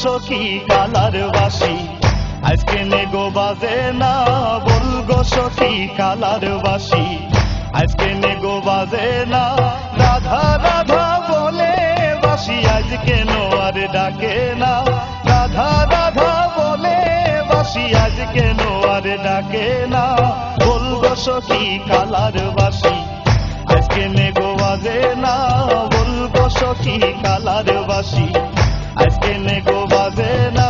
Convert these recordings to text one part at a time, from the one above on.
সখী কালার বাসি আজকে নেগো বাজে না বলগো সখী কালার বাসি আজকে নেগো বাজে না রাধা রাধা বলে বাসি আজকে নোয়ার ডাকে না রাধা রাধা বলে বাসি আজকে নোয়ার ডাকে না বলগো সখী কালার বাসি আজকে নেগো বাজে না বলগো সখী কালার বাসি আজকে নেগো বাজে না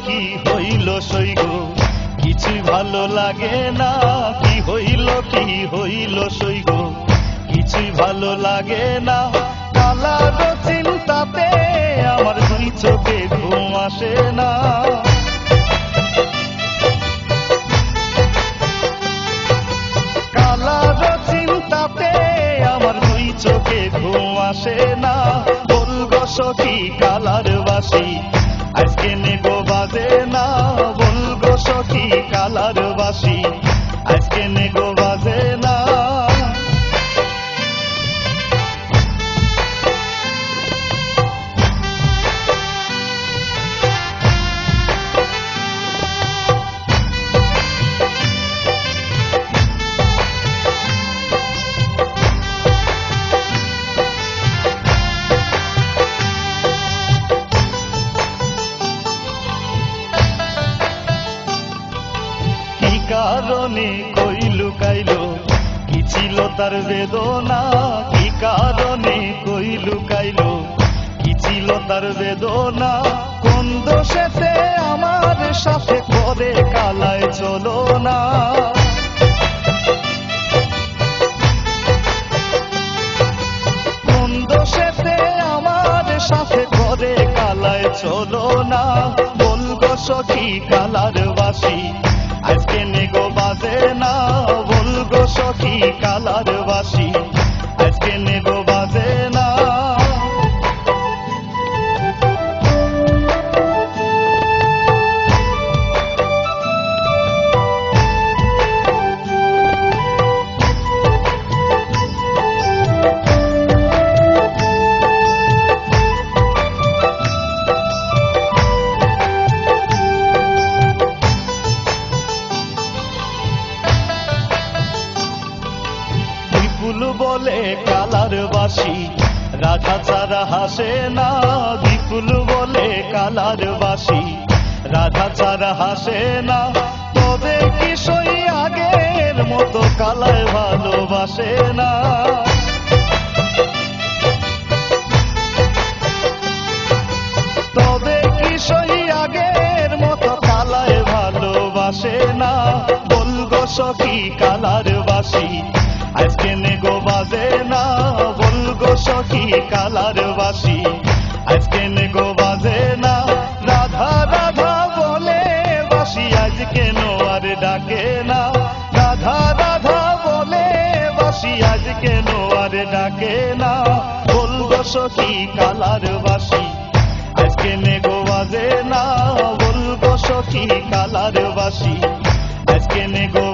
কি হইল সইগো কিছু ভালো লাগে না কি হইল সইগো কিছু ভালো লাগে না কালার চিন্তাতে আমার দুই চোখে ঘুম আসে না কালার চিন্তাতে আমার দুই চোখে ঘুম আসে না বলগো সখী কালার বাসি আজকে নেগো বাজে না বলগো সখী কালার বাসি আজকে নেগো বাজে না কারণে কই লুকাইলো কি ছিল তার বেদনা কি কারণে কই লুকাইলো কি ছিল তার বেদনা কোন দোষেতে আমার সাথে করে কালায় চলো না কোন দোষেতে আমার সাথে করে কালায় চলো না বলগো সখী কালার বাসি আজকে নেগো বাজে না বলগো সখী কালার বাসি আজকে নেগো বাজে না বলে কালার বাসি রাধা ছাড়া হাসে না বিপুল বলে কালার বাসি রাধা ছাড়া হাসে না তবে কি সই আগের মতো কালায় ভালোবাসে না তবে কি সই আগের মতো কালায় ভালোবাসে না বলগো সখী কালার বাসি আজকে নেগো বাজে না বলগো সখী কালার বাসি আজকে নেগো বাজে না রাধা রাধা বলে বাসি আজকে নোয়ার ডাকে না রাধা রাধা বলে বাসি আজকে নোয়ার ডাকে না বলগো সখী কালার বাসি আজকে নেগো বাজে না বলগো সখী কালার বাসি আজকে নেগো